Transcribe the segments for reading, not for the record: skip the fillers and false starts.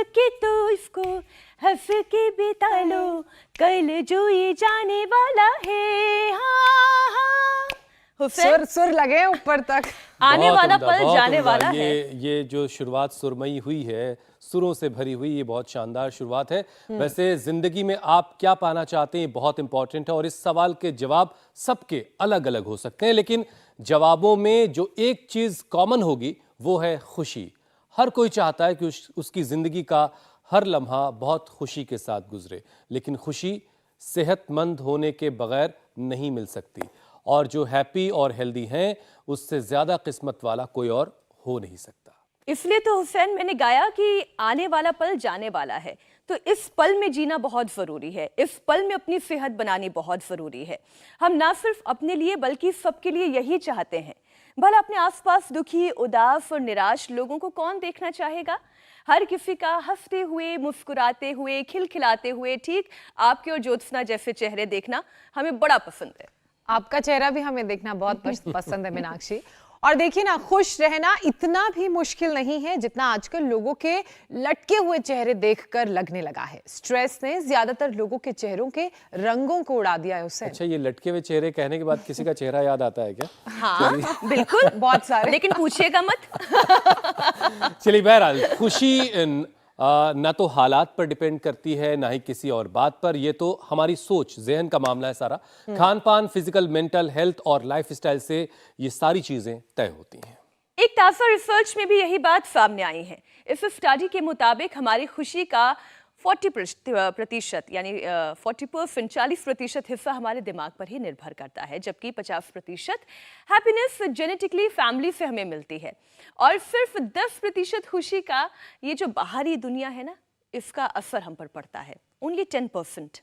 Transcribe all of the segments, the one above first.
के तो इसको हंस के बिता लो, कल जो ये जाने वाला है। हाँ हाँ, सुर सुर लगे ऊपर तक। आने वाला पल जाने वाला है। ये जो शुरुआत सुरमई हुई है, सुरों से भरी हुई, ये बहुत शानदार शुरुआत है। वैसे जिंदगी में आप क्या पाना चाहते हैं बहुत इंपॉर्टेंट है, और इस सवाल के जवाब सबके अलग अलग हो सकते हैं, लेकिन जवाबों में जो एक चीज कॉमन होगी वो है खुशी। हर कोई चाहता है कि उसकी जिंदगी का हर लम्हा बहुत खुशी के साथ गुजरे, लेकिन खुशी सेहतमंद होने के बगैर नहीं मिल सकती, और जो हैप्पी और हेल्दी हैं उससे ज्यादा किस्मत वाला कोई और हो नहीं सकता। इसलिए तो हुसैन मैंने गाया कि आने वाला पल जाने वाला है, तो इस पल में जीना बहुत ज़रूरी है, इस पल में अपनी सेहत बनानी बहुत ज़रूरी है। हम ना सिर्फ अपने लिए बल्कि सबके लिए यही चाहते हैं। भला अपने आसपास दुखी, उदास और निराश लोगों को कौन देखना चाहेगा? हर किसी का हंसते हुए, मुस्कुराते हुए, खिलखिलाते हुए, ठीक आपके और ज्योत्सना जैसे चेहरे देखना हमें बड़ा पसंद है। आपका चेहरा भी हमें देखना बहुत पसंद है मीनाक्षी। और देखिए ना, खुश रहना इतना भी मुश्किल नहीं है जितना आजकल लोगों के लटके हुए चेहरे देखकर लगने लगा है। स्ट्रेस ने ज्यादातर लोगों के चेहरों के रंगों को उड़ा दिया है उससे। अच्छा, ये लटके हुए चेहरे कहने के बाद किसी का चेहरा याद आता है क्या? हाँ बिल्कुल, बहुत सारे, लेकिन पूछिएगा मत। चलिए, बहरहाल खुशी ना तो हालात पर डिपेंड करती है ना ही किसी और बात पर, ये तो हमारी सोच, जहन का मामला है सारा। खान पान, फिजिकल, मेंटल हेल्थ और लाइफस्टाइल से ये सारी चीजें तय होती हैं। एक ताज़ा रिसर्च में भी यही बात सामने आई है। इस स्टडी के मुताबिक हमारी खुशी का 40% यानी 40%, 40% हिस्सा हमारे दिमाग पर ही निर्भर करता है, जबकि 50% हैप्पीनेस जेनेटिकली फैमिली से हमें मिलती है, और सिर्फ 10% खुशी का ये जो बाहरी दुनिया है ना, इसका असर हम पर पड़ता है। ओनली 10%।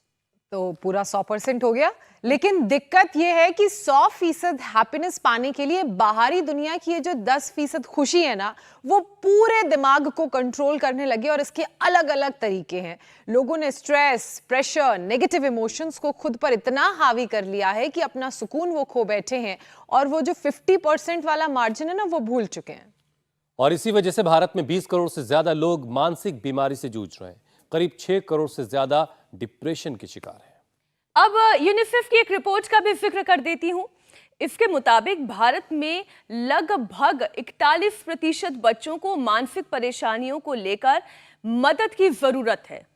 तो पूरा 100% हो गया। लेकिन दिक्कत यह है कि 100% हैप्पीनेस पाने के लिए बाहरी दुनिया की ये जो 10% खुशी है ना, वो पूरे दिमाग को कंट्रोल करने लगे, और इसके अलग अलग तरीके हैं। लोगों ने स्ट्रेस, प्रेशर, नेगेटिव इमोशंस को खुद पर इतना हावी कर लिया है कि अपना सुकून वो खो बैठे हैं, और वो जो 50% वाला मार्जिन है ना, वो भूल चुके हैं। और इसी वजह से भारत में 20 करोड़ से ज्यादा लोग मानसिक बीमारी से जूझ रहे हैं। करीब 6 करोड़ से ज्यादा डिप्रेशन के शिकार हैं। अब यूनिसेफ की एक रिपोर्ट का भी जिक्र कर देती हूं। इसके मुताबिक भारत में लगभग 41% बच्चों को मानसिक परेशानियों को लेकर मदद की जरूरत है,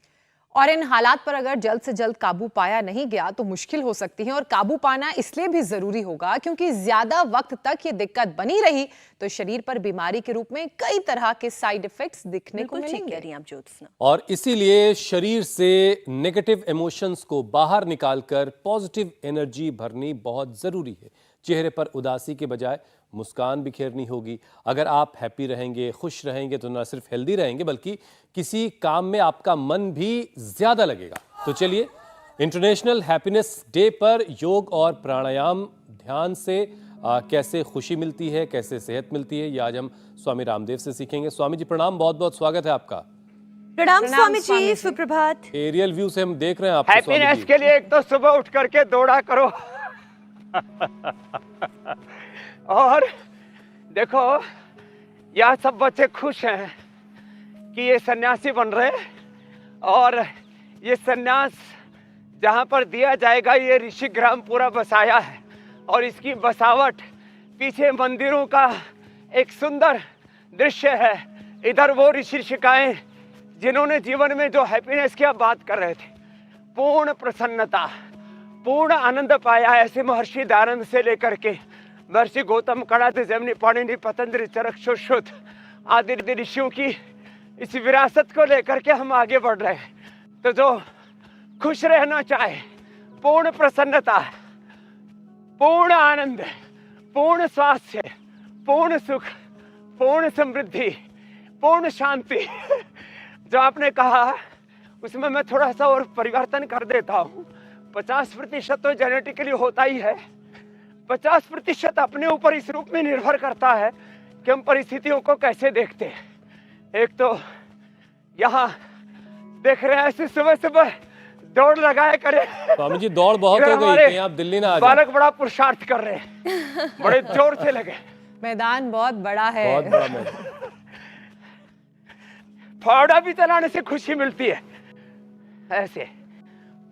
और इन हालात पर अगर जल्द से जल्द काबू पाया नहीं गया तो मुश्किल हो सकती है। और काबू पाना इसलिए भी जरूरी होगा क्योंकि ज्यादा वक्त तक ये दिक्कत बनी रही तो शरीर पर बीमारी के रूप में कई तरह के साइड इफेक्ट्स दिखने को मिलेंगे। आप ज्योत्सना, और इसीलिए शरीर से नेगेटिव इमोशंस को बाहर निकालकर पॉजिटिव एनर्जी भरनी बहुत जरूरी है। चेहरे पर उदासी के बजाय मुस्कान बिखेरनी होगी। अगर आप हैप्पी रहेंगे, खुश रहेंगे, तो न सिर्फ हेल्दी रहेंगे बल्कि किसी काम में आपका मन भी ज्यादा लगेगा। तो चलिए, इंटरनेशनल हैप्पीनेस डे पर योग और प्राणायाम ध्यान से कैसे खुशी मिलती है, कैसे सेहत मिलती है, ये आज हम स्वामी रामदेव से सीखेंगे। स्वामी जी प्रणाम, बहुत बहुत स्वागत है आपका। प्रणाम स्वामी जी, सुप्रभात। एरियल व्यू से हम देख रहे हैं आपको। हैप्पीनेस के लिए एक तो सुबह उठ करके दौड़ा करो और देखो, यह सब बच्चे खुश हैं कि ये सन्यासी बन रहे, और ये सन्यास जहाँ पर दिया जाएगा, ये ऋषिग्राम पूरा बसाया है, और इसकी बसावट पीछे मंदिरों का एक सुंदर दृश्य है। इधर वो ऋषिकाएं जिन्होंने जीवन में जो हैप्पीनेस की बात कर रहे थे, पूर्ण प्रसन्नता, पूर्ण आनंद पाया। ऐसे महर्षि दयानंद से लेकर के महर्षि गौतम, कणाद, जैमिनी, पाणिनि, पतंजलि, चरक, सुश्रुत आदि ऋषियों की इस विरासत को लेकर के हम आगे बढ़ रहे हैं। तो जो खुश रहना चाहे, पूर्ण प्रसन्नता, पूर्ण आनंद, पूर्ण स्वास्थ्य, पूर्ण सुख, पूर्ण समृद्धि, पूर्ण शांति, जो आपने कहा उसमें मैं थोड़ा सा और परिवर्तन कर देता हूँ। 50% तो जेनेटिकली होता ही है, 50% अपने ऊपर इस रूप में निर्भर करता है कि हम परिस्थितियों को कैसे देखते हैं। एक तो यहाँ देख रहे हैं, ऐसे सुबह सुबह दौड़ लगाया करे। स्वामी जी दौड़ बहुत हो गई, कहीं आप दिल्ली ना आ जाए। बालक बड़ा पुरुषार्थ कर रहे हैं, बड़े जोर से लगे। मैदान बहुत बड़ा है, बहुत बड़ा मैदान। फावड़ा भी चलाने से खुशी मिलती है। ऐसे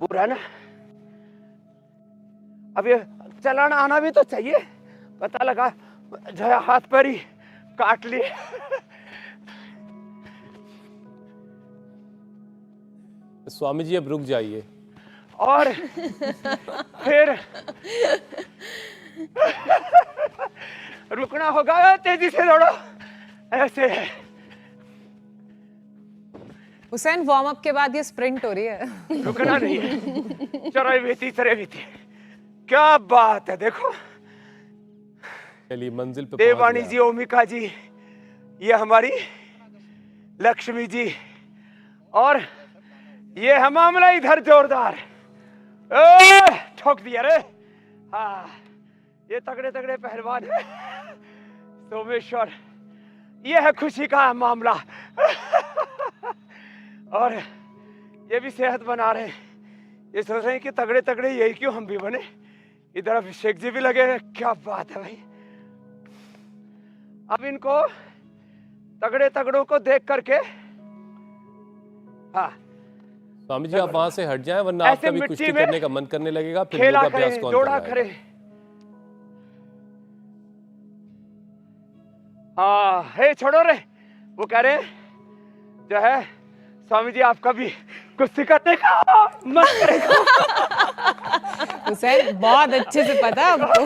पूरा ना, अब ये चलाना आना भी तो चाहिए। पता लगा जो है हाथ पर ही काट लिए। स्वामी जी अब रुक जाइए। और फिर रुकना होगा, तेजी से दौड़ो। ऐसे है हुसैन, वार्म अप के बाद ये स्प्रिंट हो रही है। रुकना नहीं है। चरे बीती क्या बात है। देखो चलिए मंजिल पे देवानी पहुंच जी, ओमिका जी, ये हमारी लक्ष्मी जी, और ये है मामला इधर जोरदार। ठोक दिया रे। हाँ, ये तगड़े तगड़े पहलवान है। सोमेश्वर, ये है खुशी का मामला। और ये भी सेहत बना रहे हैं। ये सोच रहे हैं कि तगड़े तगड़े यही क्यों, हम भी बने। इधर अभिषेक जी भी लगे हैं। क्या बात है भाई। अब इनको तगड़े तगड़ों को देख करके, हाँ, स्वामी जी आप वहां से हट जाएं, वरना ऐसे आपका भी मिट्टी कुश्ती में करने का मन करने लगेगा। फिर खेला योगाभ्यास करें, कौन जोड़ा करवाएगा? करें। हाँ, हे छोड़ो रे। वो कह रहे जो है स्वामी जी आपका भी कुश्ती करने का मन करेगा। हुसैन, बहुत अच्छे से पता है आपको।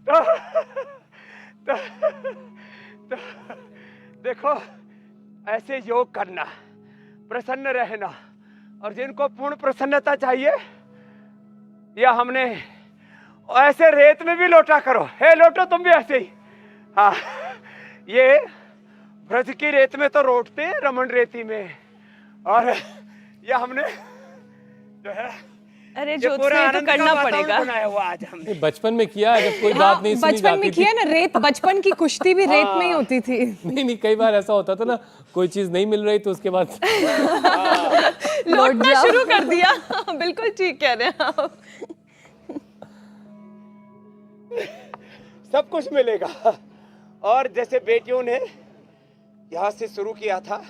तो देखो, ऐसे योग करना, प्रसन्न रहना, और जिनको पूर्ण प्रसन्नता चाहिए, या हमने ऐसे रेत में भी लोटा करो। हे लोटो तुम भी ऐसे ही। हाँ, ये ब्रज की रेत में तो रोटते हैं, रमन रेती में, और ये हमने जो है अरे ये जोत पूरा से तो आनंद का करना वातावरण पड़ेगा। बनाया हुआ आज हमने। ये बचपन में किया है, जब कोई बात नहीं सुनी बचपन में जाती किया थी। ना, रेत, बचपन की कुश्ती भी रेत में ही होती थी। नहीं नहीं, कई बार ऐसा होता था ना, कोई चीज नहीं मिल रही तो उसके बाद लौटना शुरू कर दिया। बिल्कुल ठीक कह रहे हैं आप। सब कुछ मिलेगा। और जैसे बेटियों ने यहां से शुरू किया था,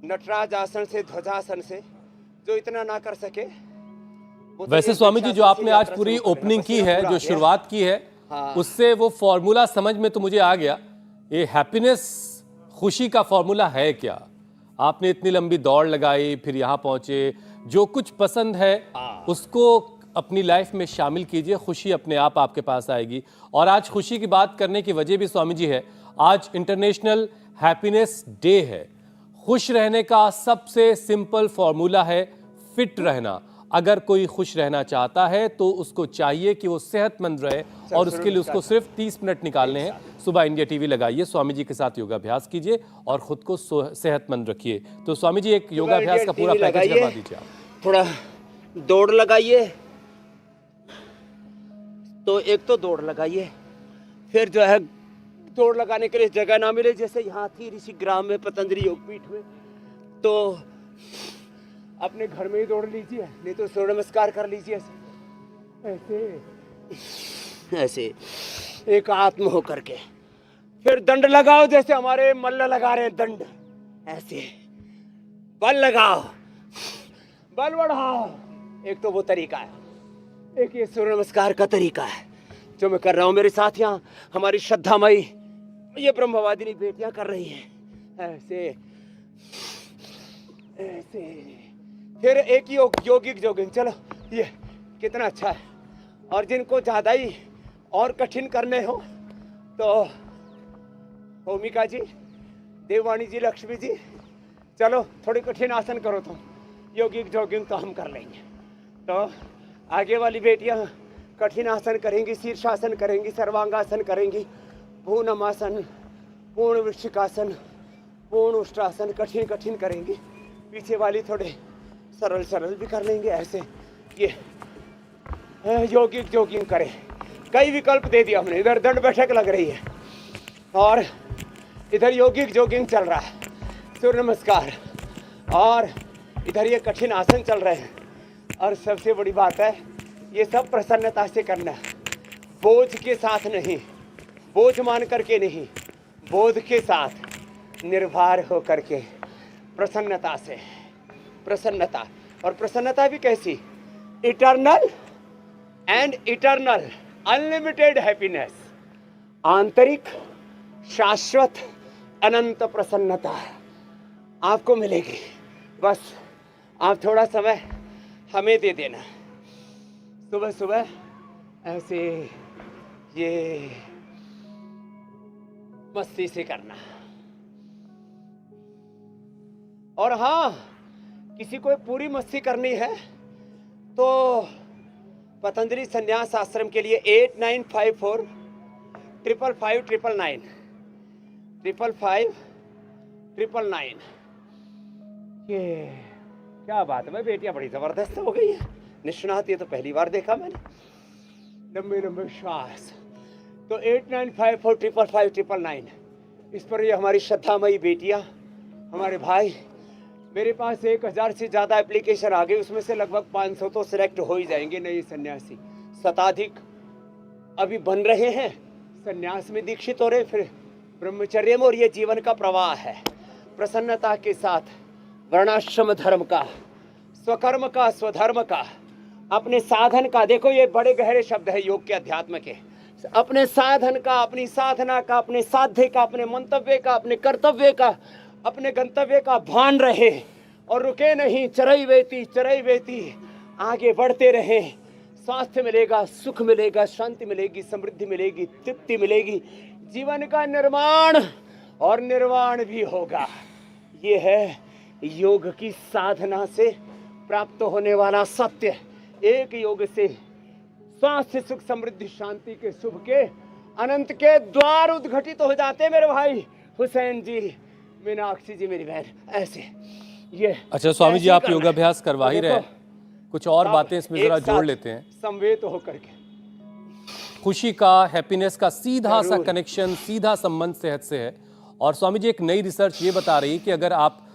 नटराज आसन से, ध्वजासन से, जो इतना ना कर सके। वो तो वैसे ये स्वामी जी जो वृक्षासन आपने से आज यात्रा पूरी शुरू करेगा। ओपनिंग की पसीना है, पूरा जो आ गया। शुरुआत की है, हाँ। उससे वो फॉर्मूला समझ में तो मुझे आ गया। ये हैप्पीनेस, खुशी का फॉर्मूला है क्या? आपने इतनी लंबी दौड़ लगाई, फिर यहाँ पहुंचे। जो कुछ पसंद है उसको अपनी लाइफ में शामिल कीजिए, खुशी अपने आप आपके पास आएगी। और आज खुशी की बात करने की वजह भी स्वामी जी है, आज इंटरनेशनल हैप्पीनेस डे है। खुश रहने का सबसे सिंपल फॉर्मूला है फिट रहना। अगर कोई खुश रहना चाहता है तो उसको चाहिए कि वो सेहतमंद रहे, और उसके लिए उसको सिर्फ 30 मिनट निकालने हैं। सुबह इंडिया टीवी लगाइए, स्वामी जी के साथ योगाभ्यास कीजिए और खुद को सेहतमंद रखिए। तो स्वामी जी एक योगाभ्यास का पूरा पैकेज करवा दीजिए आप। थोड़ा दौड़ लगाइए। तो एक तो दौड़ लगाइए, फिर जो है दौड़ लगाने के लिए जगह ना मिले, जैसे यहाँ थी ऋषिग्राम में, पतंजलि योगपीठ में, तो अपने घर में ही दौड़ लीजिए, नहीं तो सूर्य नमस्कार कर लीजिए ऐसे ऐसे एक आत्म हो करके। फिर दंड लगाओ, जैसे हमारे मल्ल लगा रहे हैं दंड, ऐसे बल लगाओ, बल बढ़ाओ। एक तो वो तरीका है, एक ये सूर्य नमस्कार का तरीका है जो मैं कर रहा हूँ। मेरे साथ यहाँ हमारी श्रद्धामयी ये ब्रह्मवादिनी बेटियां कर रही हैं ऐसे ऐसे। फिर एक ही योगिक जोगिंग। चलो, ये कितना अच्छा है। और जिनको ज्यादा ही और कठिन करने हो तो ओमिका जी, देववाणी जी, लक्ष्मी जी, चलो थोड़ी कठिन आसन करो तुम। योगिक जोगिंग तो हम कर लेंगे। तो आगे वाली बेटियां कठिन आसन करेंगी, शीर्षासन करेंगी, सर्वांगासन करेंगी, पूर्णमासन, पूर्ण वृश्चिकासन, पूर्ण उष्ट्रासन, कठिन कठिन करेंगी। पीछे वाली थोड़े सरल सरल भी कर लेंगे ऐसे। ये योगिक जोगिंग करें। कई विकल्प दे दिया हमने। इधर दंड बैठक लग रही है और इधर योगिक जोगिंग चल रहा है, सूर्य नमस्कार, और इधर ये कठिन आसन चल रहे हैं। और सबसे बड़ी बात है, ये सब प्रसन्नता से करना, बोझ के साथ नहीं, बोझ मान करके नहीं, बोध के साथ निर्भर होकर के प्रसन्नता से, प्रसन्नता, और प्रसन्नता भी कैसी, eternal and eternal unlimited happiness, आंतरिक शाश्वत अनंत प्रसन्नता आपको मिलेगी। बस आप थोड़ा समय हमें दे देना, सुबह सुबह ऐसे ये मस्ती से करना। और हाँ, किसी को पूरी मस्ती करनी है तो पतंजलि संन्यास आश्रम के लिए 8954 555 555 555। ये क्या बात है, बेटियां बड़ी जबरदस्त हो गई है। निष्णात, ये तो पहली बार देखा मैंने। लंबे लंबे श्वास। तो 8954 555 555, इस पर ये हमारी श्रद्धामयी बेटियां, हमारे भाई, मेरे पास 1000 से ज़्यादा एप्लीकेशन आ गए, उसमें से लगभग 500 तो सिलेक्ट हो ही जाएंगे नए सन्यासी। शताधिक अभी बन रहे हैं, सन्यास में दीक्षित हो रहे, फिर ब्रह्मचर्य में। और ये जीवन का प्रवाह है, प्रसन्नता के साथ वर्णाश्रम धर्म का, स्वकर्म का, स्वधर्म का, अपने साधन का। देखो ये बड़े गहरे शब्द है योग के, अध्यात्म के। अपने साधन का, अपनी साधना का, अपने साध्य का, अपने मंतव्य का, अपने कर्तव्य का, अपने गंतव्य का भान रहे और रुके नहीं। चरई वेती आगे बढ़ते रहे। स्वास्थ्य मिलेगा, सुख मिलेगा, शांति मिलेगी, समृद्धि मिलेगी, तृप्ति मिलेगी, जीवन का निर्माण और निर्वाण भी होगा। ये है योग की साधना से प्राप्त होने वाला सत्य। एक योग से स्वास्थ्य, सुख, समृद्धि, शांति के, शुभ के, अनंत के द्वार उद्घटित हो जाते मेरे भाई। हुसैन जी, मीनाक्षी जी मेरी बहन, ऐसे ये। अच्छा स्वामी जी, आप योगाभ्यास करवा ही रहे हैं, कुछ और बातें इसमें जरा जोड़ लेते हैं। संवेद होकर के खुशी का, हैप्पीनेस का सीधा सा कनेक्शन, सीधा संबंध सेहत से है। और स्वामी जी, एक नई रिसर्च ये बता रही है कि अगर आप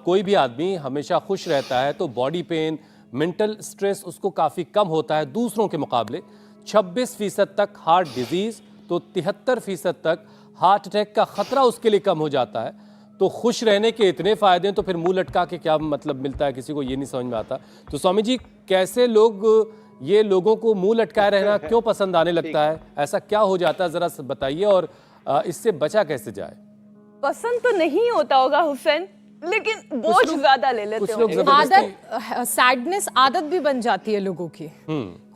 कोई भी आदमी हमेशा खुश रहता है तो बॉडी पेन, मेंटल स्ट्रेस उसको काफ़ी कम होता है दूसरों के मुकाबले। 26% तक हार्ट डिजीज, तो 73% तक हार्ट अटैक का खतरा उसके लिए कम हो जाता है। तो खुश रहने के इतने फायदे हैं तो फिर मुंह लटका के क्या मतलब मिलता है, किसी को ये नहीं समझ में आता। तो स्वामी जी, कैसे लोगों को मुंह लटकाए रहना क्यों पसंद आने लगता है, ऐसा क्या हो जाता है, जरा बताइए, और इससे बचा कैसे जाए? पसंद तो नहीं होता होगा हुसैन, लेकिन बोझ ज्यादा ले लेते होंगे। आदत, सैडनेस आदत भी बन जाती है लोगों की।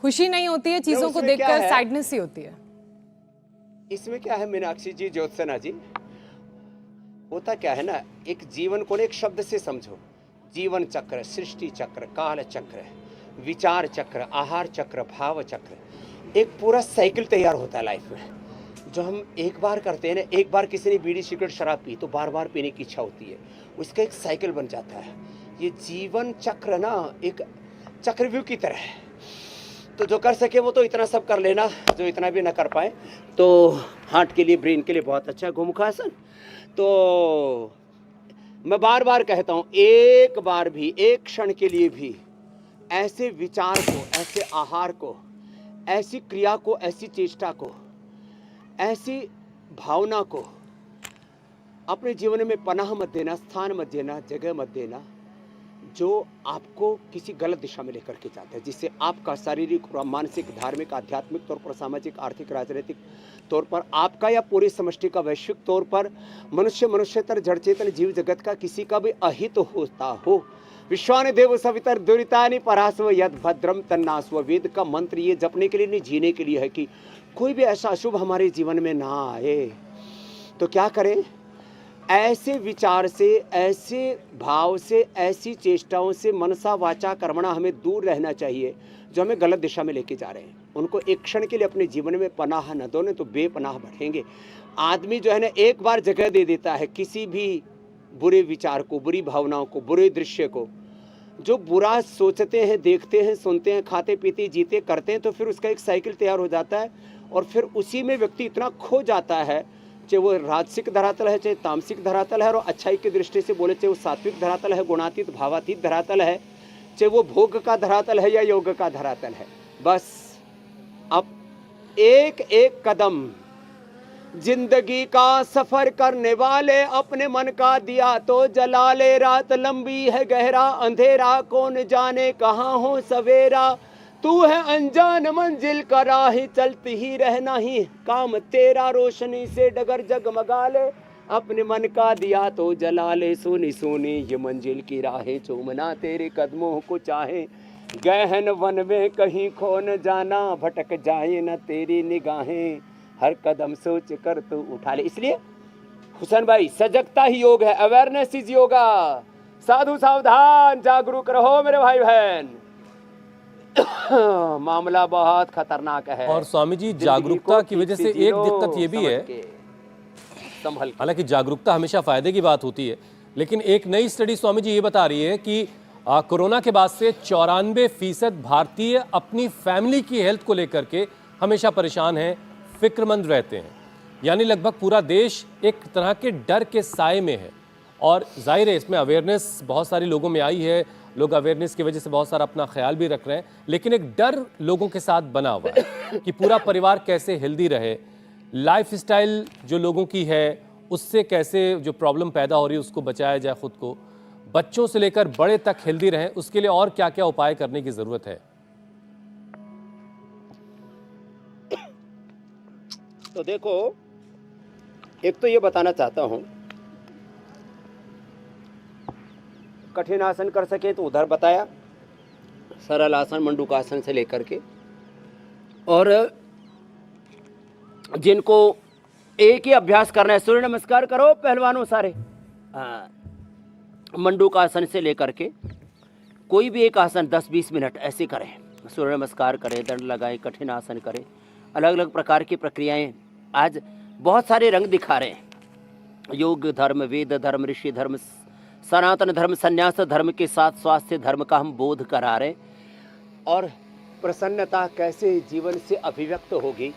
खुशी नहीं होती है चीजों को देखकर, सैडनेस ही होती है। इसमें क्या है मीनाक्षी जी, ज्योत्सना जी, होता क्या है ना, एक जीवन को एक शब्द से समझो। जीवन चक्र, सृष्टि चक्र, काल चक्र, विचार चक्र, आहार चक्र, भाव चक्र, एक पूरा साइकिल तैयार होता है लाइफ में। जो हम एक बार करते हैं ना, एक बार किसी ने बीड़ी सिगरेट शराब पी तो बार बार पीने की इच्छा होती है, उसका एक साइकिल बन जाता है। ये जीवन चक्र ना एक चक्रव्यूह की तरह है। तो जो कर सके वो तो इतना सब कर लेना, जो इतना भी ना कर पाए तो हार्ट के लिए, ब्रेन के लिए बहुत अच्छा है गोमुखासन। तो मैं बार बार कहता हूँ, एक बार भी, एक क्षण के लिए भी ऐसे विचार को, ऐसे आहार को, ऐसी क्रिया को, ऐसी चेष्टा को, ऐसी भावना को अपने जीवन में पनाह मत देना, स्थान मत देना, जगह मत देना, जो आपको किसी गलत दिशा में लेकर के जाता है, जिससे आपका शारीरिक, मानसिक, धार्मिक, आध्यात्मिक तौर पर, सामाजिक, आर्थिक, राजनीतिक तौर पर, आपका या पूरी समष्टि का वैश्विक तौर पर, मनुष्यतर, जड़ चेतन जीव जगत का किसी का भी अहित होता हो। विश्वानि देव सवितर दुरितानि परास्व यद भद्रम तन्नास्व। वेद का मंत्र ये जपने के लिए नहीं, जीने के लिए है कि कोई भी ऐसा अशुभ हमारे जीवन में ना आए। तो क्या करें? ऐसे विचार से, ऐसे भाव से, ऐसी चेष्टाओं से मनसा वाचा कर्मणा हमें दूर रहना चाहिए जो हमें गलत दिशा में लेके जा रहे हैं। उनको एक क्षण के लिए अपने जीवन में पनाह न दो, नहीं तो बेपनाह बढ़ेंगे। आदमी जो है ना, एक बार जगह दे देता है किसी भी बुरे विचार को, बुरी भावनाओं को, बुरे दृश्य को, जो बुरा सोचते हैं, देखते हैं, सुनते हैं, खाते पीते जीते करते हैं, तो फिर उसका एक साइकिल तैयार हो जाता है और फिर उसी में व्यक्ति इतना खो जाता है, चाहे वो राजसिक धरातल है, चाहे तामसिक धरातल है, और अच्छाई की दृष्टि से बोले चाहे वो सात्विक धरातल है, गुणातीत भावातीत धरातल है, चाहे वो भोग का धरातल है या योग का धरातल है। बस अब एक एक कदम जिंदगी का सफर करने वाले अपने मन का दिया तो जला ले। रात लंबी है गहरा अंधेरा, कौन जाने कहाँ हो सवेरा। तू है अनजान मंजिल का राही, चलती ही रहना ही काम तेरा। रोशनी से डगर जगमगा ले, अपने मन का दिया तो जला ले। सोनी सोनी ये मंजिल की राहें, चूमना तेरे कदमों को चाहे। गहन वन में कहीं खो न जाना, भटक जाए न तेरी निगाहें। हर कदम सोच कर तू उठा ले। इसलिए हुसैन भाई, सजगता ही योग है, अवेयरनेस इज योगा। साधु सावधान, जागरूक रहो मेरे भाई बहन। मामला बहुत खतरनाक है। और स्वामी जी, जागरूकता की वजह से एक दिक्कत ये भी है, संभल के। हालांकि जागरूकता हमेशा फायदे की बात होती है, लेकिन एक नई स्टडी स्वामी जी ये बता रही है कि कोरोना के बाद से 94% भारतीय अपनी फैमिली की हेल्थ को लेकर के हमेशा परेशान हैं, फिक्रमंद रहते हैं। यानी लगभग पूरा देश एक तरह के डर के साए में है। और जाहिर है इसमें अवेयरनेस बहुत सारी लोगों में आई है, लोग अवेयरनेस की वजह से बहुत सारा अपना ख्याल भी रख रहे हैं, लेकिन एक डर लोगों के साथ बना हुआ है कि पूरा परिवार कैसे हेल्दी रहे, लाइफस्टाइल जो लोगों की है उससे कैसे जो प्रॉब्लम पैदा हो रही है उसको बचाया जाए, खुद को, बच्चों से लेकर बड़े तक हेल्दी रहें, उसके लिए और क्या क्या उपाय करने की जरूरत है। तो देखो, एक तो ये बताना चाहता हूं, कठिन आसन कर सके तो उधर बताया, सरल आसन मंडूकासन से लेकर के, और जिनको एक ही अभ्यास करना है, सूर्य नमस्कार करो पहलवानों सारे, मंडूकासन से लेकर के कोई भी एक आसन 10-20 मिनट ऐसे करें, सूर्य नमस्कार करें, दंड लगाएं, कठिन आसन करें, अलग अलग प्रकार की प्रक्रियाएं आज बहुत सारे रंग दिखा रहे हैं। योग धर्म, वेद धर्म, ऋषि धर्म, सनातन धर्म, संन्यास धर्म के साथ स्वास्थ्य धर्म का हम बोध करा रहे हैं। और प्रसन्नता कैसे जीवन से अभिव्यक्त होगी,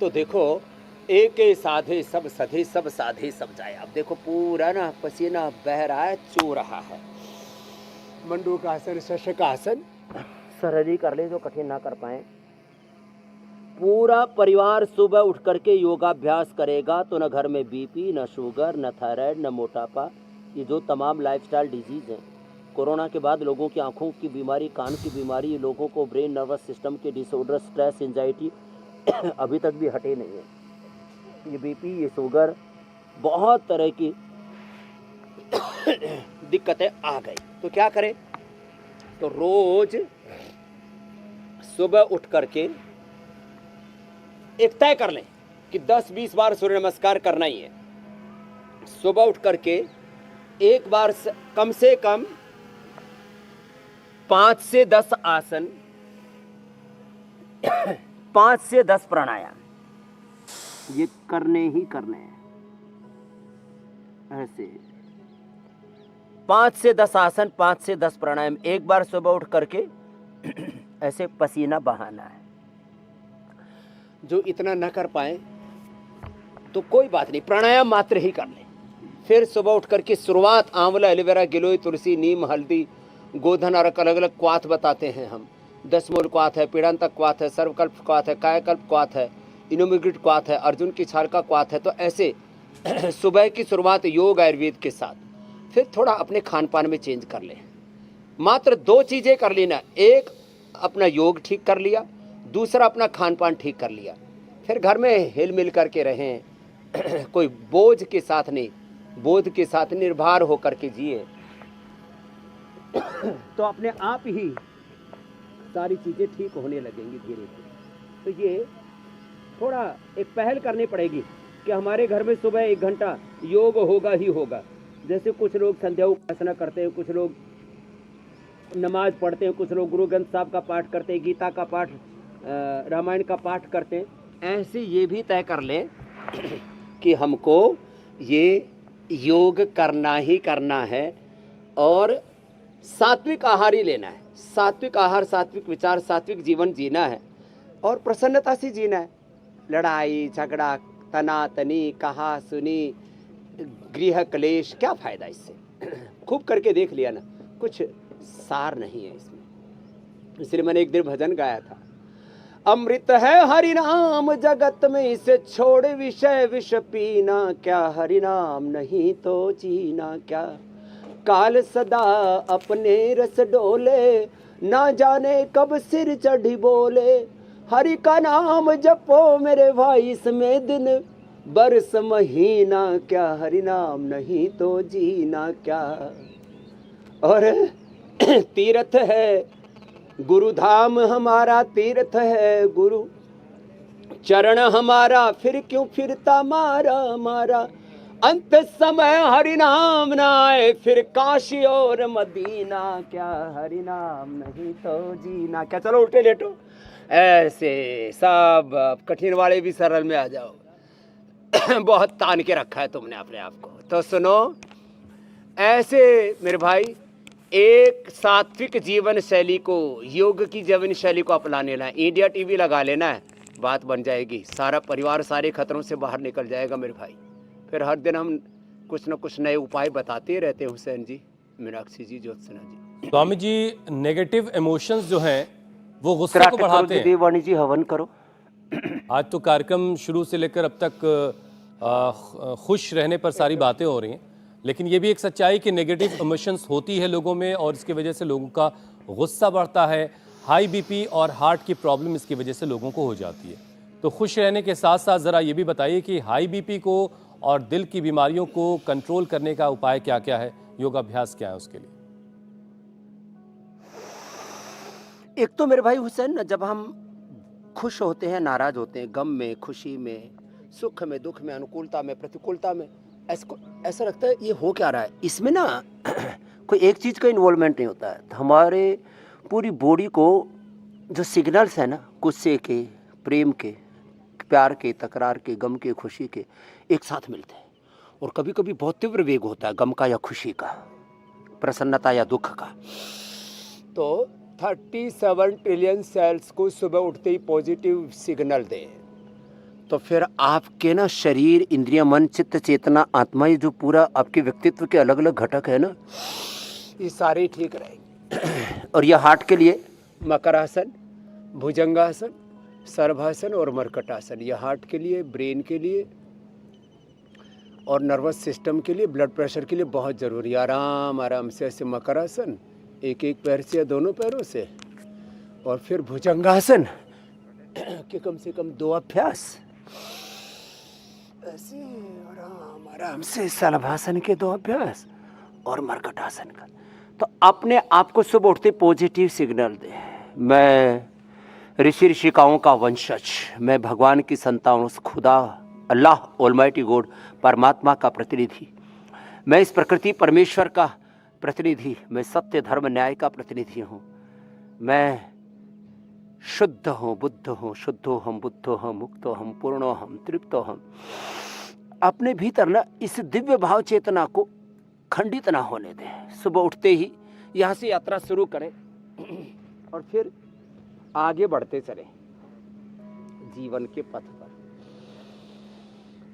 तो देखो, एक साधे सब सधे, सब साधे सब जाए। अब देखो पूरा ना पसीना बह रहा है, चू रहा है। मंडूकासन, शशकासन सरल कर ले जो कठिन ना कर पाए। पूरा परिवार सुबह उठ करके योगाभ्यास करेगा तो न घर में बीपी, न शुगर, न थायराइड, न मोटापा, ये जो तमाम लाइफस्टाइल डिजीज़ हैं। कोरोना के बाद लोगों की आंखों की बीमारी, कान की बीमारी, लोगों को ब्रेन नर्वस सिस्टम के डिसऑर्डर, स्ट्रेस, एंजाइटी अभी तक भी हटे नहीं है। ये बीपी, ये शुगर, बहुत तरह की दिक्कतें आ गई। तो क्या करें? तो रोज सुबह उठ करके एक तय कर लें कि 10-20 बार सूर्य नमस्कार करना ही है। सुबह उठ करके एक बार कम से कम 5 से 10 आसन, 5 से 10 प्राणायाम, ये करने ही करने हैं। ऐसे 5 से 10 आसन, 5 से 10 प्राणायाम, एक बार सुबह उठ करके ऐसे पसीना बहाना है। जो इतना न कर पाए तो कोई बात नहीं, प्राणायाम मात्र ही कर लें। फिर सुबह उठ करके शुरुआत आंवला, एलोवेरा, गिलोय, तुलसी, नीम, हल्दी, गोधन और अलग अलग क्वाथ बताते हैं हम। 10 मूल क्वाथ है, पीड़ांतक क्वाथ है, सर्वकल्प क्वाथ है, कायाकल्प क्वाथ है, इनोमिग्रेट क्वाथ है, अर्जुन की छाल का क्वाथ है। तो ऐसे सुबह की शुरुआत योग आयुर्वेद के साथ, फिर थोड़ा अपने खान पान में चेंज कर लें। मात्र 2 चीज़ें कर लेना, एक अपना योग ठीक कर लिया, दूसरा अपना खान पान ठीक कर लिया। फिर घर में हिल मिल करके रहें, कोई बोझ के साथ नहीं, बोध के साथ निर्भर होकर के जिए, तो अपने आप ही सारी चीज़ें ठीक होने लगेंगी धीरे धीरे। तो ये थोड़ा एक पहल करनी पड़ेगी कि हमारे घर में सुबह 1 घंटा योग होगा ही होगा। जैसे कुछ लोग संध्या उपासना करते हैं, कुछ लोग नमाज पढ़ते हैं, कुछ लोग गुरु ग्रंथ साहब का पाठ करते हैं, गीता का पाठ, रामायण का पाठ करते हैं। ऐसे ये भी तय कर लें कि हमको ये योग करना ही करना है और सात्विक आहार ही लेना है। सात्विक आहार, सात्विक विचार, सात्विक जीवन जीना है और प्रसन्नता से जीना है। लड़ाई झगड़ा, तनातनी, कहा सुनी, गृह क्लेश, क्या फ़ायदा इससे? खूब करके देख लिया ना, कुछ सार नहीं है इसमें। इसलिए मैंने एक दिन भजन गाया था, अमृत है हरि नाम जगत में, इसे छोड़ विषय विष पीना क्या, हरि नाम नहीं तो जीना क्या। काल सदा अपने रस डोले, ना जाने कब सिर चढ़ी बोले। हरि का नाम जपो मेरे भाई, इसमें दिन बरस महीना क्या, हरि नाम नहीं तो जीना क्या। और तीर्थ है गुरु धाम हमारा, तीर्थ है गुरु चरण हमारा, फिर क्यों फिरता मारा मारा। अंत समय हरि नाम ना आए, फिर काशी और मदीना क्या, हरि नाम नहीं तो जीना क्या। चलो उल्टे लेटो, ऐसे सब कठिन वाले भी सरल में आ जाओ। बहुत तान के रखा है तुमने अपने आप को। तो सुनो, ऐसे मेरे भाई एक सात्विक जीवन शैली को, योग की जीवन शैली को अपना लेना है। इंडिया टीवी लगा लेना है, बात बन जाएगी। सारा परिवार सारे खतरों से बाहर निकल जाएगा मेरे भाई। फिर हर दिन हम कुछ न कुछ नए उपाय बताते रहते हैं। हुसैन जी, मीनाक्षी जी, ज्योत्सना जी। स्वामी जी, नेगेटिव इमोशंस जो हैं वो गुस्से को बढ़ाते हैं। देवानी जी हवन करो। आज तो कार्यक्रम शुरू से लेकर अब तक खुश रहने पर सारी बातें हो रही हैं, लेकिन ये भी एक सच्चाई कि नेगेटिव इमोशंस होती है लोगों में और इसकी वजह से लोगों का गुस्सा बढ़ता है। हाई बीपी और हार्ट की प्रॉब्लम इसकी वजह से लोगों को हो जाती है। तो खुश रहने के साथ साथ ज़रा ये भी बताइए कि हाई बीपी को और दिल की बीमारियों को कंट्रोल करने का उपाय क्या क्या है, योगाभ्यास क्या है उसके लिए? एक तो मेरे भाई हुसैन, जब हम खुश होते हैं, नाराज होते हैं, गम में, खुशी में, सुख में, दुख में, अनुकूलता में, प्रतिकूलता में, ऐसा लगता है ये हो क्या रहा है। इसमें ना कोई एक चीज़ का इन्वॉल्वमेंट नहीं होता है। तो हमारे पूरी बॉडी को जो सिग्नल्स है ना, गुस्से के, प्रेम के, प्यार के, तकरार के, गम के, खुशी के, एक साथ मिलते हैं। और कभी कभी बहुत तीव्र वेग होता है, गम का या खुशी का, प्रसन्नता या दुख का। तो 37 ट्रिलियन सेल्स को सुबह उठते ही पॉजिटिव सिग्नल दें, तो फिर आपके ना शरीर, इंद्रिय, मन, चित्त, चेतना, आत्मा, ये जो पूरा आपके व्यक्तित्व के अलग अलग घटक है ना, ये सारे ठीक रहेंगे। और यह हार्ट के लिए मकरासन, भुजंगासन, सर्वासन और मरकटासन, यह हार्ट के लिए, ब्रेन के लिए और नर्वस सिस्टम के लिए, ब्लड प्रेशर के लिए बहुत ज़रूरी है। आराम आराम से ऐसे मकरासन, एक एक पैर से या दोनों पैरों से, और फिर भुजंगासन के कम से कम 2 अभ्यास, ऐसे आराम आराम से शलभासन के 2 अभ्यास और मरकटासन का। तो अपने आप को सुबह उठते पॉजिटिव सिग्नल दे, मैं ऋषि ऋषिकाओं का वंशज, मैं भगवान की संतान, उस खुदा अल्लाह ऑलमाइटी गॉड परमात्मा का प्रतिनिधि, मैं इस प्रकृति परमेश्वर का प्रतिनिधि, मैं सत्य धर्म न्याय का प्रतिनिधि हूँ, मैं शुद्ध हूँ, बुद्ध हूँ, शुद्धो हम, बुद्धो हम, मुक्तो हम, पूर्णो हम, तृप्तो हम। अपने भीतर ना इस दिव्य भाव चेतना को खंडित ना होने दें। सुबह उठते ही यहाँ से यात्रा शुरू करें और फिर आगे बढ़ते चलें जीवन के पथ पर।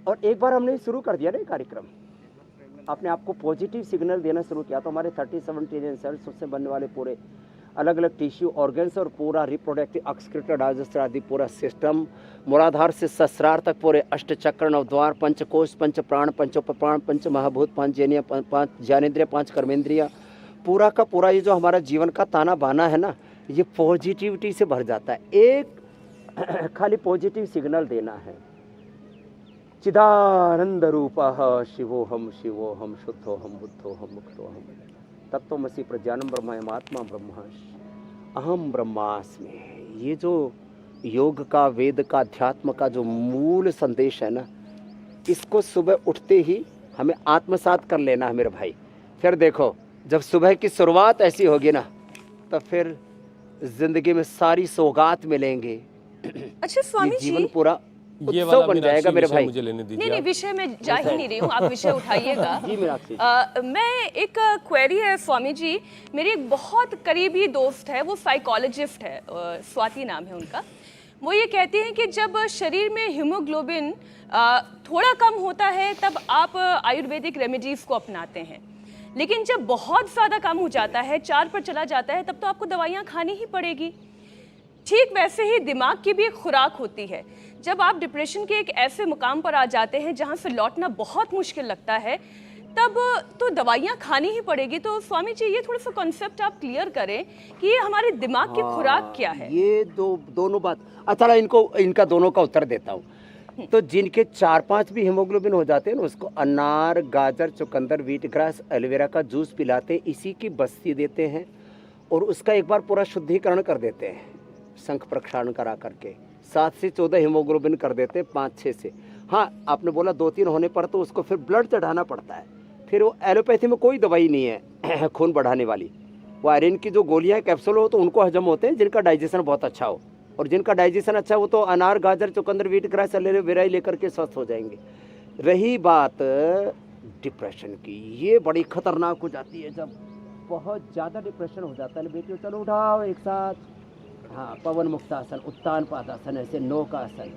और एक बार हमने शुरू कर दिया ना कार्यक्रम, अपने आप को पॉजिटिव सिग्नल देना शुरू किया, तो हमारे 37 ट्रिलियन सेल्स, उससे बनने वाले पूरे अलग अलग टिश्यू, ऑर्गन्स और पूरा रिप्रोडक्टिव, एक्सक्रीटर, डाइजेस्टर आदि पूरा सिस्टम, मूलाधार से सहस्रार तक पूरे अष्टचक्र, नवद्वार, पंचकोश, पंच प्राण, पंचोपप्राण, पंच महाभूत, 5 जनिया, 5 ज्ञानेंद्रिय, 5 कर्मेंद्रिया, पूरा का पूरा ये जो हमारा जीवन का ताना बाना है ना, ये पॉजिटिविटी से भर जाता है। एक खाली पॉजिटिव सिग्नल देना है, चिदानंद रूपः शिवोहम, शिवोहम, शुद्धोहम, बुद्धोहम, मुक्तोहम, तत्त्वमसि प्रज्ञानम ब्रह्मयमात्मा ब्रह्मास्मि, अहम ब्रह्मास्मि। ये जो योग का, वेद का, अध्यात्म का जो मूल संदेश है ना, इसको सुबह उठते ही हमें आत्मसात कर लेना है मेरे भाई। फिर देखो, जब सुबह की शुरुआत ऐसी होगी ना, तो फिर जिंदगी में सारी सौगात मिलेंगे। अच्छा स्वामी जी, जीवन पूरा ये उत्सव बन जाएगा मीनाक्षी मेरे विषय भाई। मुझे लेने दीजिए। नहीं, विषय में जा ही नहीं रही हूँ, आप विषय उठाइएगा। जी मीनाक्षी, मैं एक क्वेरी है स्वामी जी, मेरी एक बहुत करीबी दोस्त है, वो साइकोलॉजिस्ट है, स्वाति नाम है उनका। वो ये कहते हैं कि जब शरीर में हीमोग्लोबिन थोड़ा कम होता है तब आप आयुर्वेदिक रेमेडीज़ को अपनाते हैं, लेकिन जब बहुत ज़्यादा कम हो जाता है, 4 पर चला जाता है, तब तो आपको दवाइयाँ खानी ही पड़ेगी। ठीक वैसे ही दिमाग की भी एक खुराक होती है। जब आप डिप्रेशन के एक ऐसे मुकाम पर आ जाते हैं जहां से लौटना बहुत मुश्किल लगता है, तब तो दवाइयाँ खानी ही पड़ेगी। तो स्वामी जी, ये थोड़ा सा कॉन्सेप्ट आप क्लियर करें कि ये हमारे दिमाग की खुराक क्या है। ये दोनों बात। अच्छा, इनका दोनों का उत्तर देता हूँ। तो जिनके 4-5 भी हीमोग्लोबिन हो जाते हैं ना, उसको अनार, गाजर, चुकंदर, व्हीट ग्रास, एलोवेरा का जूस पिलाते हैं, इसी की बस्ती देते हैं और उसका एक बार पूरा शुद्धिकरण कर देते हैं, शंख प्रक्षालन करा करके 7 से 14 हीमोग्लोबिन कर देते हैं 5-6 से। हाँ, आपने बोला 2-3 होने पर तो उसको फिर ब्लड चढ़ाना पड़ता है। फिर वो एलोपैथी में कोई दवाई नहीं है खून बढ़ाने वाली। वो आयरन की जो गोलियां कैप्सूल हो तो उनको हजम होते हैं जिनका डाइजेशन बहुत अच्छा हो, और जिनका डाइजेशन अच्छा हो तो अनार, गाजर, चुकंदर, व्हीट ग्रास, एलोवेरा लेकर के स्वस्थ हो जाएंगे। रही बात डिप्रेशन की, ये बड़ी खतरनाक हो जाती है जब बहुत ज़्यादा डिप्रेशन हो जाता है। बेटियों चलो उठाओ एक साथ, हाँ, पवन मुक्तासन, उत्तान पादासन, ऐसे नौकासन,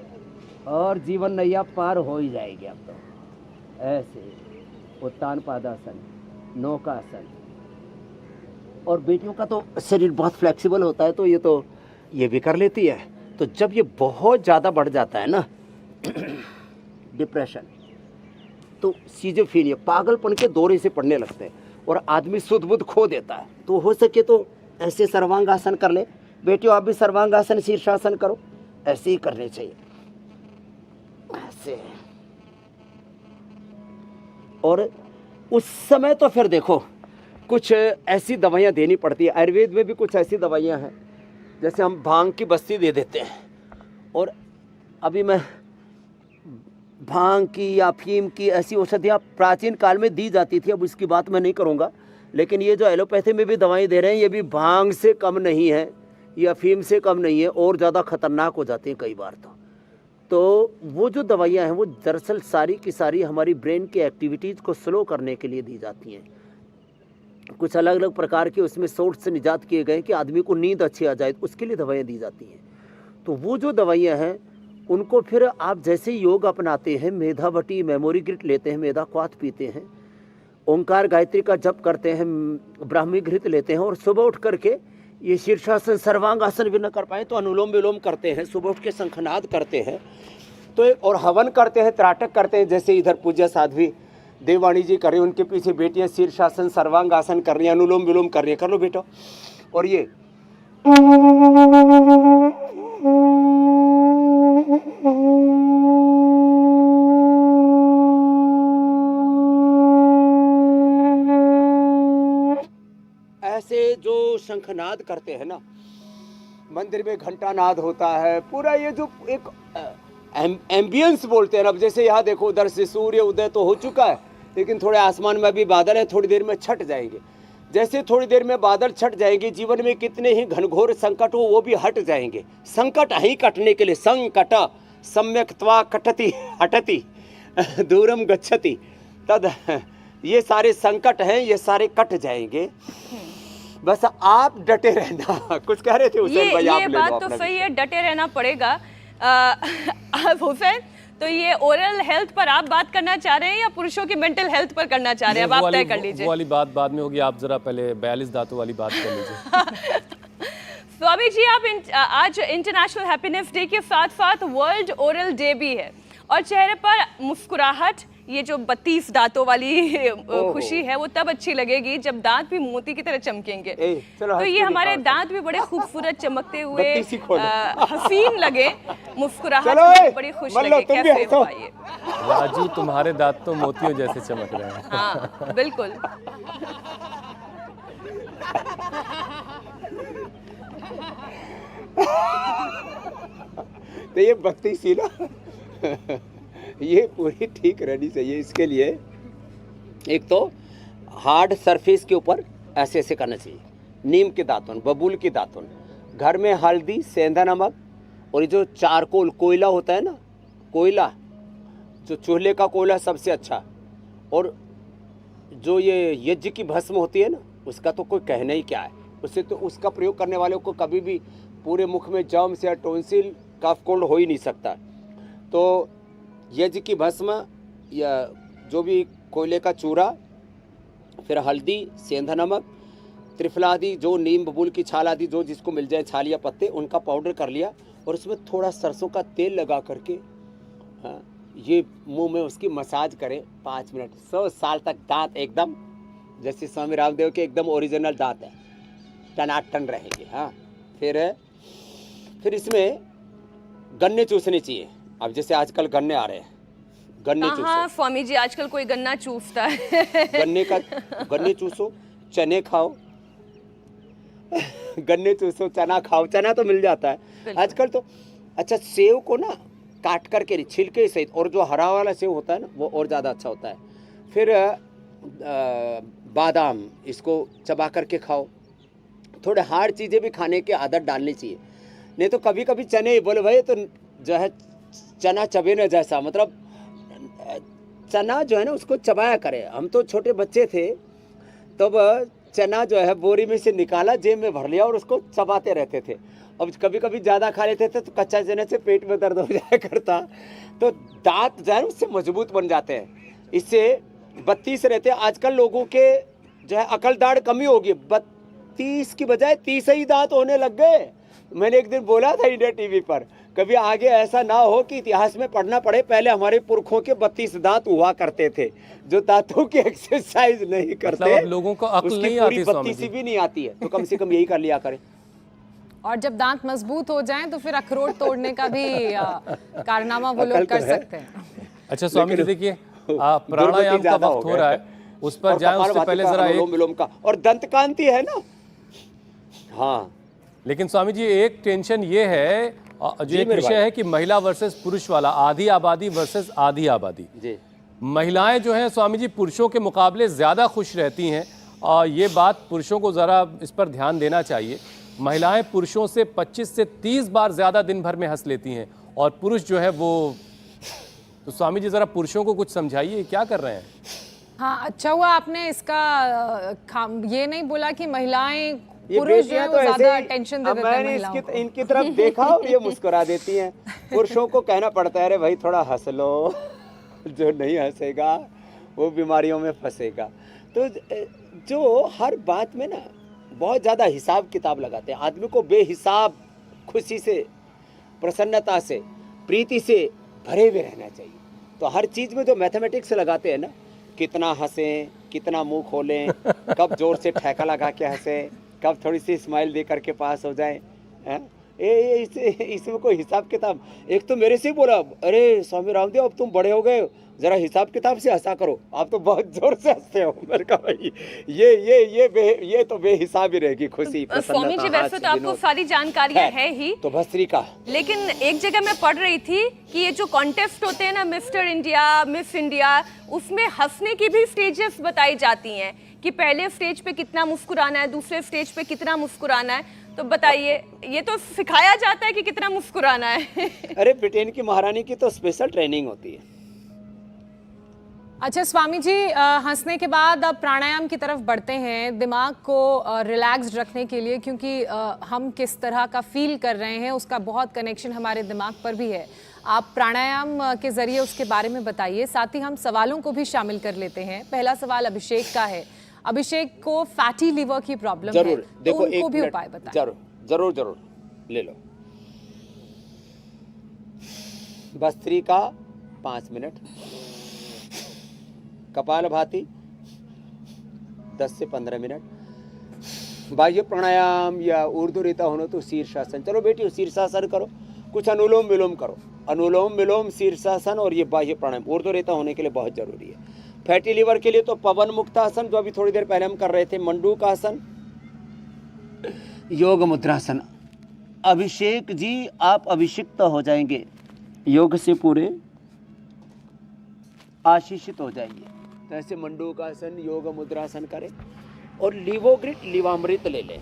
और जीवन नैया पार हो ही जाएगी अब तो। ऐसे उत्तान पादासन, नौकासन। और बेटियों का तो शरीर बहुत फ्लेक्सिबल होता है तो ये भी कर लेती है। तो जब ये बहुत ज़्यादा बढ़ जाता है ना डिप्रेशन, तो सिजोफ्रेनिया, पागलपन के दौरे से पड़ने लगते हैं और आदमी सुध बुध खो देता है। तो हो सके तो ऐसे सर्वांगासन कर ले। बेटियों आप भी सर्वांगासन, शीर्षासन करो, ऐसे ही करने चाहिए, ऐसे। और उस समय तो फिर देखो कुछ ऐसी दवाइयाँ देनी पड़ती है। आयुर्वेद में भी कुछ ऐसी दवाइयाँ हैं, जैसे हम भांग की बस्ती दे देते हैं। और अभी मैं भांग की या अफीम की ऐसी औषधियाँ प्राचीन काल में दी जाती थी, अब इसकी बात मैं नहीं करूँगा। लेकिन ये जो एलोपैथी में भी दवाएं दे रहे हैं, ये भी भांग से कम नहीं है, ये अफीम से कम नहीं है, और ज़्यादा खतरनाक हो जाती हैं कई बार तो वो जो दवाइयाँ हैं वो दरअसल सारी की सारी हमारी ब्रेन की एक्टिविटीज़ को स्लो करने के लिए दी जाती हैं। कुछ अलग अलग प्रकार के उसमें सोर्स से निजात किए गए कि आदमी को नींद अच्छी आ जाए, उसके लिए दवाइयाँ दी जाती हैं। तो वो जो दवाइयाँ हैं उनको फिर आप जैसे ही योग अपनाते हैं, मेधावटी मेमोरी ग्रिट लेते हैं, मेधा क्वाथ पीते हैं, ओंकार गायत्री का जप करते हैं, ब्राह्मी घृत लेते हैं, और सुबह उठ करके ये शीर्षासन, सर्वांगासन भी न कर पाए तो अनुलोम विलोम करते हैं, सुबह उठ के शंखनाद करते हैं, तो और हवन करते हैं, त्राटक करते हैं। जैसे इधर पूज्य साध्वी देववाणी जी कर रही हैं, उनके पीछे बेटियां शीर्षासन, सर्वांगासन कर रही हैं, अनुलोम विलोम कर रही हैं, कर लो बेटा। और ये ऐसे जो शंखनाद करते हैं ना, मंदिर में घंटा नाद होता है, पूरा ये जो एक एम्बियंस बोलते हैं। अब जैसे यहाँ देखो, उधर से सूर्य उदय तो हो चुका है, लेकिन थोड़े आसमान में भी बादल है, थोड़ी देर में छट जाएंगे। जैसे थोड़ी देर में बादल छट जाएंगे, जीवन में कितने ही घनघोर संकट हो वो भी हट जाएंगे। संकट ही कटने के लिए संकट सम्यक त्वा कटति हटति दूरम गच्छति तद, ये सारे संकट हैं, ये सारे कट जाएंगे। बस आप डटे रहना। कुछ कह रहे थे हुसैन भाई, आप ले लो। ये बात तो सही है, डटे रहना पड़ेगा। हुसैन, तो ये ओरल हेल्थ पर आप बात करना चाह रहे हैं या पुरुषों की मेंटल हेल्थ पर करना चाह रहे हैं? अब आप तय कर लीजिए। वो वाली बात बाद में होगी, आप जरा पहले 42 दांतों वाली बात कर लीजिए। स्वामी जी, आप आज इंटरनेशनल हैप्पीनेस डे के साथ साथ वर्ल्ड ओरल डे भी है, और चेहरे पर मुस्कुराहट, ये जो 32 दांतों वाली खुशी है वो तब अच्छी लगेगी जब दांत भी मोती की तरह चमकेंगे। तो ये हमारे दांत भी बड़े खूबसूरत चमकते हुए हसीन लगे, मुस्कुराहट बड़ी खुश लगे। कैसे हुआ ये? राजू, तुम्हारे दांत तो मोतियों जैसे चमक रहे हैं। हाँ बिल्कुल। तो ये 32 सी ना ये पूरी ठीक रहनी चाहिए। इसके लिए एक तो हार्ड सरफेस के ऊपर ऐसे ऐसे करना चाहिए, नीम के दातुन, बबूल के दातुन, घर में हल्दी, सेंधा नमक, और ये जो चारकोल कोयला होता है ना, कोयला जो चूल्हे का कोयला सबसे अच्छा, और जो ये यज्ञ की भस्म होती है ना, उसका तो कोई कहना ही क्या है। उससे तो उसका प्रयोग करने वालों को कभी भी पूरे मुख में जर्म्स या टोंसिल, कफ कोल्ड हो ही नहीं सकता। तो यज्ञ की भस्म या जो भी कोयले का चूरा, फिर हल्दी, सेंधा नमक, त्रिफला आदि, जो नीम बबूल की छाल आदि जो जिसको मिल जाए, छाल या पत्ते, उनका पाउडर कर लिया और उसमें थोड़ा सरसों का तेल लगा करके, हाँ, ये मुंह में उसकी मसाज करें 5 मिनट। 100 साल तक दांत एकदम जैसे स्वामी रामदेव के एकदम ओरिजिनल दांत है, टनाटन रहेंगे। हाँ, फिर इसमें गन्ने चूसने चाहिए। अब जैसे आजकल गन्ने आ रहे हैं, गन्ने हाँ चूसो, स्वामी जी, आजकल कोई गन्ना चूसता है। गन्ने चूसो, चने खाओ, गन्ने चूसो, चना खाओ, चना तो मिल जाता है आजकल तो। अच्छा, सेव को ना काट करके नहीं, छिलके सहित, और जो हरा वाला सेव होता है ना वो और ज़्यादा अच्छा होता है। फिर बादाम, इसको चबा करके खाओ। थोड़े हार्ड चीज़ें भी खाने की आदत डालनी चाहिए, नहीं तो कभी कभी चने बोले भाई तो जो है चना चबे न जैसा, मतलब चना जो है ना उसको चबाया करे। हम तो छोटे बच्चे थे तब चना जो है बोरी में से निकाला, जेब में भर लिया और उसको चबाते रहते थे। अब कभी कभी ज़्यादा खा लेते थे तो कच्चा चने से पेट में दर्द हो जाया करता, तो दांत जो है उससे मजबूत बन जाते हैं, इससे 32 रहते हैं। आजकल लोगों के जो है अकल दाढ़ कमी होगी, 32 की बजाय 30 ही दांत होने लग गए। मैंने एक दिन बोला था इंडिया टीवी पर, कभी आगे ऐसा ना हो कि इतिहास में पढ़ना पड़े, पहले हमारे पुरखों के 32 दांत हुआ करते थे, जो दांतों की एक्सरसाइज नहीं करते, मतलब अब लोगों को अक्ल नहीं आती, स्वामी 32 जी। भी नहीं आती है, तो कम से कम यही कर लिया करें। और जब दांत मजबूत हो जाएं तो फिर अखरोट तोड़ने का भी कारनामा वो अकल लोग तो कर है। सकते हैं। अच्छा स्वामी जी, लेकिन देखिए प्राणायाम का ज्यादा वक्त हो रहा है, उस पर और जाए उससे कपालभाति पहले का, जरा अनुलोम एक, विलोम का, और दंत कांति है ना। हाँ, लेकिन स्वामी जी एक टेंशन ये है, जो जी एक मेरे विषय भाई। है कि महिला वर्सेस पुरुष वाला, आधी आबादी वर्सेस आधी आबादी। जी महिलाएं जो हैं स्वामी जी पुरुषों के मुकाबले ज़्यादा खुश रहती हैं, और ये बात पुरुषों को ज़रा इस पर ध्यान देना चाहिए। महिलाएं पुरुषों से 25 से 30 बार ज़्यादा दिन भर में हंस लेती हैं, और पुरुष जो है वो, तो स्वामी जी ज़रा पुरुषों को कुछ समझाइए, क्या कर रहे हैं? हाँ, अच्छा हुआ आपने इसका ये नहीं बोला कि महिलाएं, ये पुरुष जो है बेटियां वो तो ऐसे ज्यादा ही, अटेंशन दे अब देते हैं मैंने महिलाओं को। इनकी तरफ देखा और ये मुस्कुरा देती हैं। पुरुषों को कहना पड़ता है, अरे भाई थोड़ा हंस लो, जो नहीं हंसेगा वो बीमारियों में फंसेगा। तो जो हर बात में ना बहुत ज़्यादा हिसाब किताब लगाते हैं, आदमी को बेहिसाब खुशी से, प्रसन्नता से, प्रीति से भरे हुए रहना चाहिए। तो हर चीज़ में जो मैथमेटिक्स लगाते हैं ना, कितना हंसें, कितना मुंह खोलें, कब जोर से ठेका लगा के हंसें, कब थोड़ी सी स्माइल दे करके पास हो जाए, इसमें कोई हिसाब किताब। एक तो मेरे से ही बोला, अरे स्वामी रामदेव अब तुम बड़े हो गए हो, जरा हिसाब किताब से हंसा करो, आप तो बहुत जोर से हंसते हो। मैंने कहा भाई ये तो बेहिसाब ही रहेगी खुशी, स्वामी जी, वैसे तो आपको विनोद। सारी जानकारियां खैर, है ही, तो भस्त्रिका, लेकिन एक जगह मैं पढ़ रही थी कि ये जो कॉन्टेस्ट होते हैं ना, मिस्टर इंडिया, मिस इंडिया, उसमें हंसने की भी स्टेजेस बताई जाती हैं कि पहले स्टेज पे कितना मुस्कुराना है, दूसरे स्टेज पे कितना मुस्कुराना है। तो बताइए, ये तो सिखाया जाता है कि कितना मुस्कुराना है। अरे ब्रिटेन की महारानी की तो स्पेशल ट्रेनिंग होती है। अच्छा स्वामी जी, हंसने के बाद अब प्राणायाम की तरफ बढ़ते हैं, दिमाग को रिलैक्स्ड रखने के लिए, क्योंकि हम किस तरह का फील कर रहे हैं उसका बहुत कनेक्शन हमारे दिमाग पर भी है। आप प्राणायाम के जरिए उसके बारे में बताइए, साथ ही हम सवालों को भी शामिल कर लेते हैं। पहला सवाल अभिषेक का है। अभिषेक को फैटी लिवर की प्रॉब्लम है, जरूर तो देखो, उनको एक भी मिनट, उपाय बताएं। जरूर ले लो। भस्त्रिका 5 मिनट, कपालभाति 10 से 15 मिनट, बाह्य प्राणायाम या उर्दू रीता होना तो शीर्षासन। चलो बेटी शीर्षासन करो, कुछ अनुलोम विलोम करो, अनुलोम विलोम, शीर्षासन और ये बाह्य प्राणायाम उर्दू रीता होने के लिए बहुत जरूरी है। फैटी लिवर के लिए तो पवन मुक्तासन, जो अभी थोड़ी देर पहले हम कर रहे थे, मंडूकासन, योग मुद्रासन। अभिषेक जी आप अभिषिक्त हो जाएंगे, योग से पूरे आशीषित हो जाएंगे। तो ऐसे मंडूकासन, योग मुद्रासन करें और लिवोग्रिट, लिवामृत ले लें।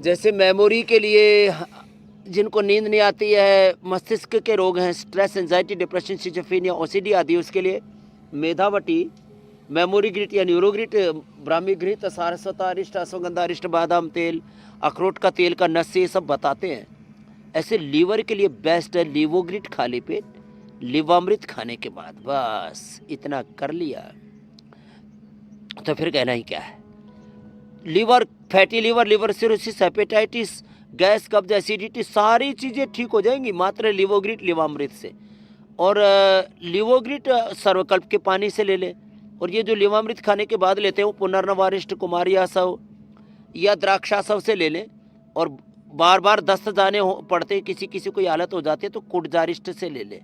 जैसे मेमोरी के लिए, जिनको नींद नहीं आती है, मस्तिष्क के रोग हैं, stress, anxiety, depression, schizophrenia, OCD आदि, उसके लिए मेधावटी, मेमोरी ग्रिट या न्यूरोग्रिट, ब्राह्मी घृत, सारस्वता, अरिष्ट, अश्वगंधा, अरिष्ट, बादाम तेल, अखरोट का तेल का नस्य, ये सब बताते हैं। ऐसे लीवर के लिए बेस्ट है लिवोग्रिट खाली पेट, लिवामृत खाने के बाद, बस इतना कर लिया। तो फिर कहना ही क्या है। Liver, fatty liver, liver cirrhosis, hepatitis, gas, कब्ज, एसिडिटी, सारी चीज़ें ठीक हो जाएंगी मात्र लिवोग्रिट लिवामृत से। और लिवोग्रिट सर्वकल्प के पानी से ले लें। और ये जो लिवामृत खाने के बाद लेते हैं वो पुनर्नवारिष्ट कुमारियासव या द्राक्षासव से ले लें। और बार बार दस्त जाने पड़ते, किसी किसी को हालत हो जाती है तो कुटजारिष्ट से ले लें।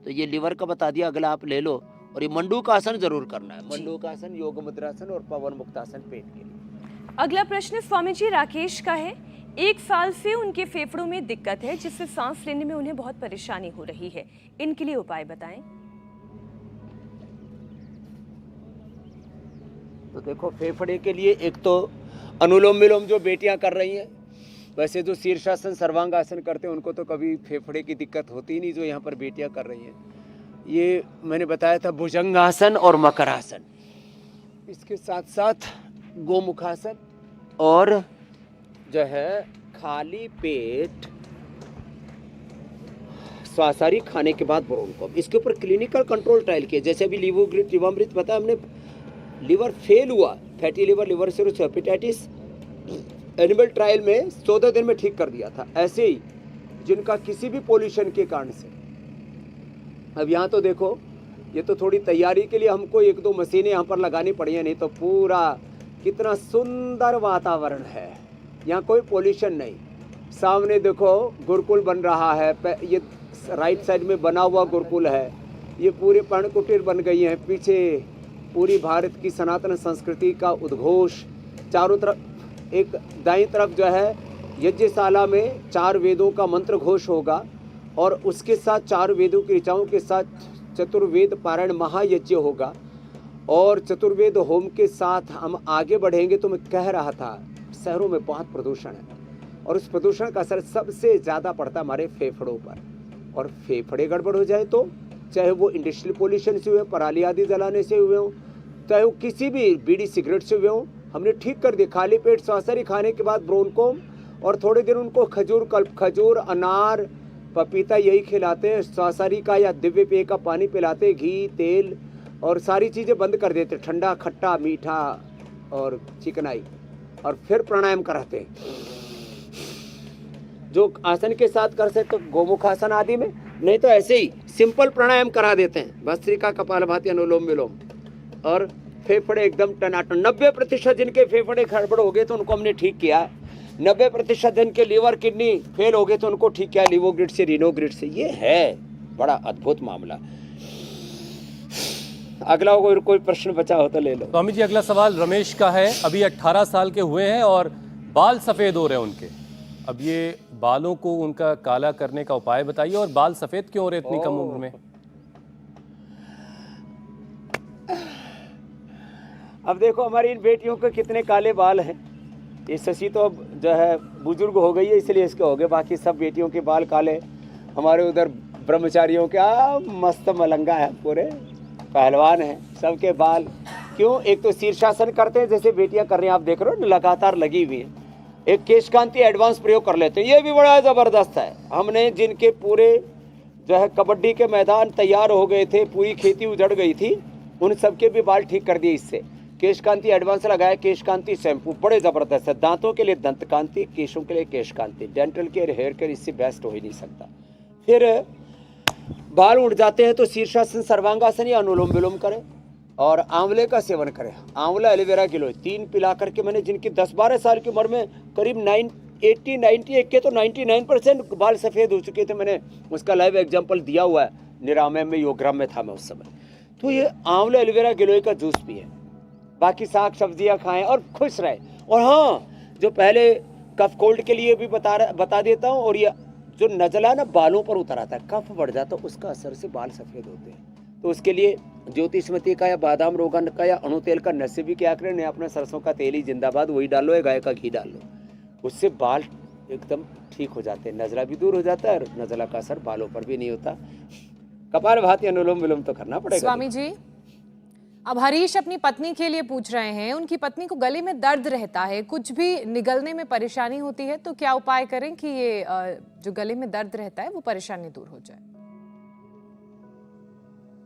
तो ये लीवर का बता दिया, अगला आप ले लो। और ये मंडूकासन जरूर करना है, मंडूकासन, योग मुद्रासन और पवन मुक्तासन पेट के लिए। अगला प्रश्न स्वामी जी राकेश का है। 1 साल से उनके फेफड़ों में दिक्कत है जिससे सांस लेने में उन्हें बहुत परेशानी हो रही है, इनके लिए उपाय बताएं। तो देखो, फेफड़े के लिए एक तो अनुलोम विलोम जो बेटियां कर रही हैं, वैसे जो शीर्षासन सर्वांगासन करते हैं उनको तो कभी फेफड़े की दिक्कत होती ही नहीं, जो यहाँ पर बेटियां कर रही हैं। ये मैंने बताया था भुजंगासन और मकरासन, इसके साथ साथ गोमुखासन और जो है खाली पेट स्वासारी खाने के बाद ब्रोंकोम, इसके ऊपर क्लिनिकल कंट्रोल ट्रायल किए। जैसे अभी लिवोग्रिट लिवामृत बताया हमने, लीवर फेल हुआ, fatty liver, liver cirrhosis, hepatitis, animal trial में 14 दिन में ठीक कर दिया था। ऐसे ही जिनका किसी भी पोल्यूशन के कारण से, अब यहाँ तो देखो, ये तो थोड़ी तैयारी के लिए हमको 1-2 मशीनें यहाँ पर लगानी पड़ी हैं, नहीं तो पूरा कितना सुंदर वातावरण है। यहाँ कोई पोल्यूशन नहीं। सामने देखो गुरुकुल बन रहा है, ये राइट साइड में बना हुआ गुरुकुल है, ये पूरे पर्णकुटीर बन गई हैं। पीछे पूरी भारत की सनातन संस्कृति का उद्घोष, चारों तरफ। एक दाईं तरफ जो है यज्ञशाला में 4 वेदों का मंत्र घोष होगा और उसके साथ 4 वेदों की ऋचाओं के साथ चतुर्वेद पारायण महायज्ञ होगा। और चतुर्वेद होम के साथ हम आगे बढ़ेंगे। तो मैं कह रहा था, शहरों में बहुत प्रदूषण है और उस प्रदूषण का असर सबसे ज़्यादा पड़ता है हमारे फेफड़ों पर। और फेफड़े गड़बड़ हो जाए तो चाहे वो इंडस्ट्रियल पोल्यूशन से हुए, पराली आदि जलाने से हुए हों, चाहे वो किसी भी बीड़ी सिगरेट से हुए हों, हमने ठीक कर दिया। खाली पेट स्वासारी खाने के बाद ब्रोंकोम, और थोड़े दिन उनको खजूर, खजूर, अनार, पपीता यही खिलाते हैं, स्वासारी का या दिव्य पेय का पानी पिलाते, घी, तेल और सारी चीज़ें बंद कर देते, ठंडा, खट्टा, मीठा और चिकनाई। और फिर प्राणायाम कराते हैं, जो आसन के साथ कर सकते तो गोमुखासन आदि में, नहीं तो ऐसे ही सिंपल प्राणायाम करा देते हैं, भस्त्रिका, कपालभाति, अनुलोम विलोम। और फेफड़े एकदम टनाटन। 90% जिनके फेफड़े गड़बड़ हो गए तो उनको हमने ठीक किया। 90% जिनके लीवर किडनी फेल हो गए तो उनको ठीक किया लिवोग्रिट से, रिनोग्रिट से। ये है बड़ा अद्भुत मामला। अगला कोई प्रश्न बचा हो तो ले लो। स्वामी जी, अगला सवाल रमेश का है। अभी 18 साल के हुए हैं और बाल सफेद हो रहे हैं उनके। अब ये बालों को उनका काला करने का उपाय बताइए। और बाल सफेद क्यों हो रहे इतनी कम उम्र में? अब देखो हमारी इन बेटियों के कितने काले बाल हैं। ये शशि तो अब जो है बुजुर्ग हो गई है इसलिए इसके हो गए, बाकी सब बेटियों के बाल काले। हमारे उधर ब्रह्मचारियों के मस्त मलंगा है, पूरे पहलवान हैं, सबके बाल। क्यों? एक तो शीर्षासन करते हैं जैसे बेटियां कर रही हैं, आप देख रहे हो लगातार लगी हुई है। एक केशकांति एडवांस प्रयोग कर लेते हैं, ये भी बड़ा ज़बरदस्त है। हमने जिनके पूरे जो है कबड्डी के मैदान तैयार हो गए थे, पूरी खेती उजड़ गई थी, उन सबके भी बाल ठीक कर दिए इससे। केशकांति एडवांस लगाया, केशकांति शैम्पू बड़े ज़बरदस्त है। दांतों के लिए दंतकांति, केशों के लिए केशकांति, डेंटल केयर, हेयर केयर, इससे बेस्ट हो ही नहीं सकता। फिर बाल उड़ जाते हैं तो शीर्षासन, सर्वांगासन या अनुलोम विलोम करें और आंवले का सेवन करें। आंवला, एलोवेरा गिलोय 3 पिला करके मैंने जिनकी 10-12 साल की उम्र में करीब 80-90 के तो 99% बाल सफ़ेद हो चुके थे। मैंने उसका लाइव एग्जाम्पल दिया हुआ है, निरामय में, योगराम में था मैं उस समय। तो ये आंवला, एलोवेरा गिलोय का जूस पिए, बाकी साग सब्जियां खाएं और खुश रहें। और हाँ, जो पहले कफ कोल्ड के लिए भी बता देता हूँ, और ये जो नज़ला ना बालों पर उतर आता है, कफ बढ़ जाता है, उसका असर से बाल सफ़ेद होते हैं। तो उसके लिए ज्योतिषमती का या बादाम रोगन का या अणु तेल का नशे भी क्या करें, नहीं अपने सरसों का तेल ही जिंदाबाद वही डाल लो, या गाय का घी डाल लो, उससे बाल एकदम ठीक हो जाते हैं, नज़ला भी दूर हो जाता है और नज़ला का असर बालों पर भी नहीं होता। कपालभाति, अनुलोम विलोम तो करना पड़ेगा। स्वामी जी, अब हरीश अपनी पत्नी के लिए पूछ रहे हैं, उनकी पत्नी को गले में दर्द रहता है, कुछ भी निगलने में परेशानी होती है, तो क्या उपाय करें कि ये जो गले में दर्द रहता है वो परेशानी दूर हो जाए?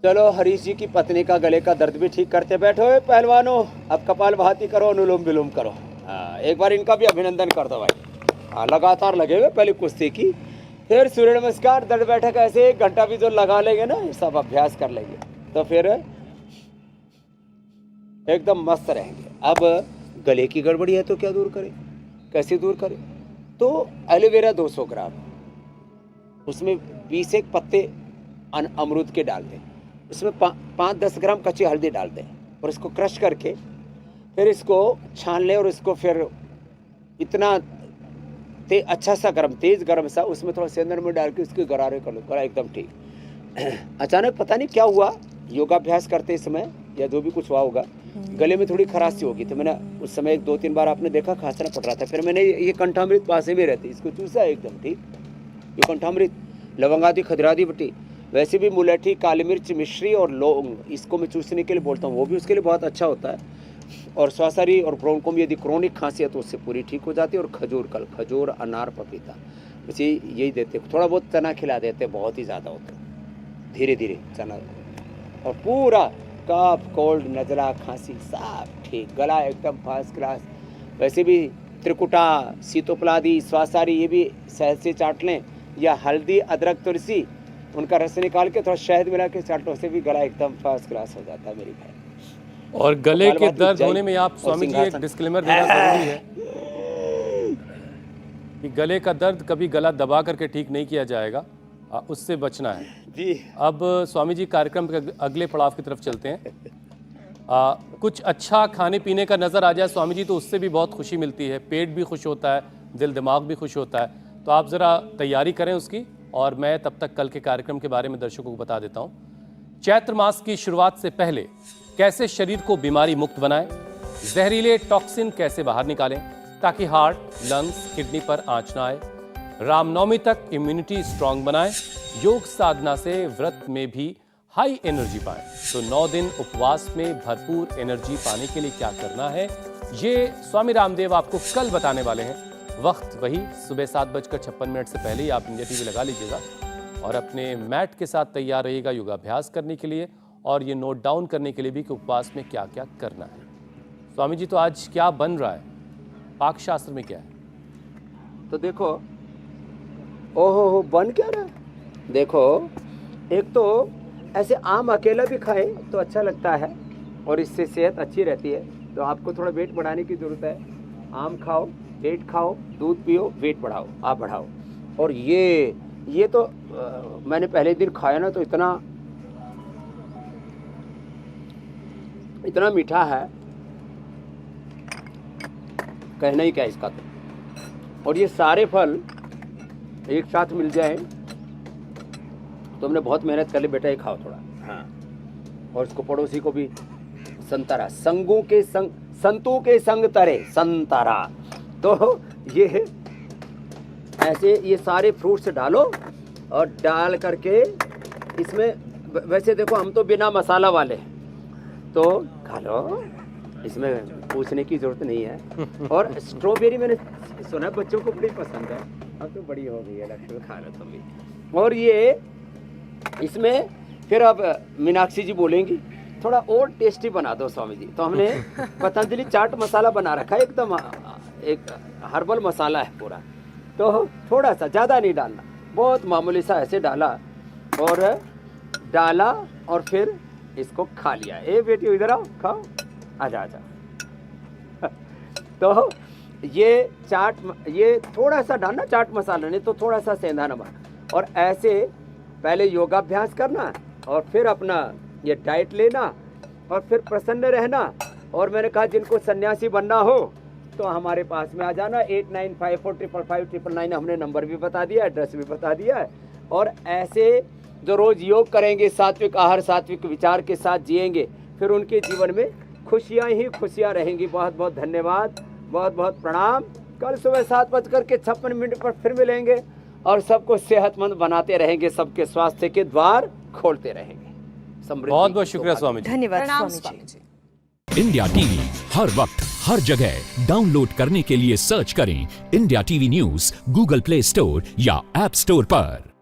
चलो हरीश जी की पत्नी का गले का दर्द भी ठीक करते बैठो ए पहलवानों, अब कपाल भाती करो, अनुलोम विलोम करो। हाँ, एक बार इनका भी अभिनंदन कर दो भाई। हाँ, लगातार लगे हुए, पहले कुश्ती की, फिर सूर्य नमस्कार, दंड बैठक, ऐसे 1 घंटा भी जो लगा लेंगे ना, सब अभ्यास कर लेंगे तो फिर एकदम मस्त रहेंगे। अब गले की गड़बड़ी है तो क्या दूर करें, कैसे दूर करें? तो एलोवेरा 200 ग्राम, उसमें 20 एक पत्ते अमरूद के डाल दें, उसमें 5-10 ग्राम कच्ची हल्दी डाल दें और इसको क्रश करके फिर इसको छान लें और इसको फिर इतना अच्छा सा गर्म, तेज गर्म सा, उसमें थोड़ा सेंधन में डाल के उसके गरारे कर लो, गला एकदम ठीक। अचानक पता नहीं क्या हुआ, योगाभ्यास करते समय या जो भी कुछ हुआ होगा, गले में थोड़ी खराश होगी, तो मैंने उस समय 1-2-3 बार आपने देखा खांसना पड़ रहा था, फिर मैंने ये कंठामृत पास में रहती, इसको चूसा एकदम ठीक। ये कंठामृत, लवंगादी, खदरादी बटी, वैसे भी मुलैठी, काली मिर्च, मिश्री और लौंग, इसको मैं चूसने के लिए बोलता हूँ, वो भी उसके लिए बहुत अच्छा होता है। और स्वासारी और ब्रोंको यदि क्रोनिक खांसी है तो उससे पूरी ठीक हो जाती है। और खजूर, अनार, पपीता, बस यही देते, थोड़ा बहुत चना खिला देते, बहुत ही ज़्यादा होता है, धीरे धीरे चना, और पूरा कफ, कोल्ड, नज़ला, खांसी सब ठीक, गला एकदम फर्स्ट क्लास। वैसे भी त्रिकुटा, सीतोपलादी, स्वासारी, ये भी शहद से चाट लें, या हल्दी, अदरक, तुलसी, उनका रस निकाल के थोड़ा शहद मिला के चाटों से भी गला एकदम फर्स्ट क्लास हो जाता है मेरी भाई। और गले के दर्द होने में आप स्वामी जी एक डिस्क्लेमर देना जरूरी है कि गले का दर्द कभी गला दबा करके ठीक नहीं किया जाएगा, उससे बचना है जी। अब स्वामी जी कार्यक्रम के अगले पड़ाव की तरफ चलते हैं। कुछ अच्छा खाने पीने का नज़र आ जाए स्वामी जी तो उससे भी बहुत खुशी मिलती है, पेट भी खुश होता है, दिल दिमाग भी खुश होता है। तो आप ज़रा तैयारी करें उसकी, और मैं तब तक कल के कार्यक्रम के बारे में दर्शकों को बता देता हूँ। चैत्र मास की शुरुआत से पहले कैसे शरीर को बीमारी मुक्त बनाएं, जहरीले टॉक्सिन कैसे बाहर निकालें ताकि हार्ट, लंग्स, किडनी पर आंच ना आए, रामनवमी तक इम्यूनिटी स्ट्रांग बनाएं, योग साधना से व्रत में भी हाई एनर्जी पाएं। तो 9 दिन उपवास में भरपूर एनर्जी पाने के लिए क्या करना है, ये स्वामी रामदेव आपको कल बताने वाले हैं। वक्त वही सुबह 7:56 से पहले ही आप इंडिया टीवी लगा लीजिएगा और अपने मैट के साथ तैयार रहिएगा योगाभ्यास करने के लिए, और ये नोट डाउन करने के लिए भी कि उपवास में क्या क्या करना है। स्वामी जी तो आज क्या बन रहा है, पाक शास्त्र में क्या है? तो देखो, ओहो बन क्या रहा है, देखो, एक तो ऐसे आम अकेला भी खाए तो अच्छा लगता है और इससे सेहत अच्छी रहती है। तो आपको थोड़ा वेट बढ़ाने की ज़रूरत है, आम खाओ, डेट खाओ, दूध पियो, वेट बढ़ाओ, आप बढ़ाओ। और ये तो मैंने पहले दिन खाया ना तो इतना मीठा है, कहना ही क्या इसका तो। और ये सारे फल एक साथ मिल जाए तो हमने बहुत मेहनत कर ली, बेटा ये खाओ थोड़ा। हाँ, और इसको पड़ोसी को भी संतरा, संतू के संग तरे संतरा। तो ये ऐसे ये सारे फ्रूट्स डालो और डाल करके इसमें, वैसे देखो हम तो बिना मसाला वाले तो खा लो, इसमें पूछने की जरूरत नहीं है। और स्ट्रॉबेरी मैंने सुना बच्चों को बड़ी पसंद है, अब तो बड़ी हो गई है, लक्ष्मी खा लो तुम भी। और ये इसमें फिर अब मीनाक्षी जी बोलेंगी थोड़ा और टेस्टी बना दो स्वामी जी, तो हमने पतंजलि चाट मसाला बना रखा है, एकदम एक हर्बल मसाला है पूरा। तो थोड़ा सा, ज़्यादा नहीं डालना, बहुत मामूली सा ऐसे डाला और फिर इसको खा लिया। ए बेटी इधर आओ, खाओ, आजा आजा। तो ये थोड़ा सा डालना चाट मसाला, नहीं तो थोड़ा सा सेंधा नमक, और ऐसे पहले योगाभ्यास करना और फिर अपना ये डाइट लेना और फिर प्रसन्न रहना। और मैंने कहा जिनको सन्यासी बनना हो तो हमारे पास में आ जाना, 8954555999 हमने नंबर भी बता दिया, एड्रेस भी बता दिया है। और ऐसे जो रोज़ योग करेंगे, सात्विक आहार, सात्विक विचार के साथ जिएंगे, फिर उनके जीवन में खुशियाँ ही खुशियाँ रहेंगी। बहुत बहुत धन्यवाद, बहुत बहुत प्रणाम। कल सुबह 7:56 पर फिर मिलेंगे और सबको सेहतमंद बनाते रहेंगे, सबके स्वास्थ्य के द्वार खोलते रहेंगे। बहुत बहुत शुक्रिया स्वामी जी। धन्यवाद स्वामी जी। इंडिया टीवी हर वक्त हर जगह डाउनलोड करने के लिए सर्च करें India TV news Google play store या ऐप स्टोर पर।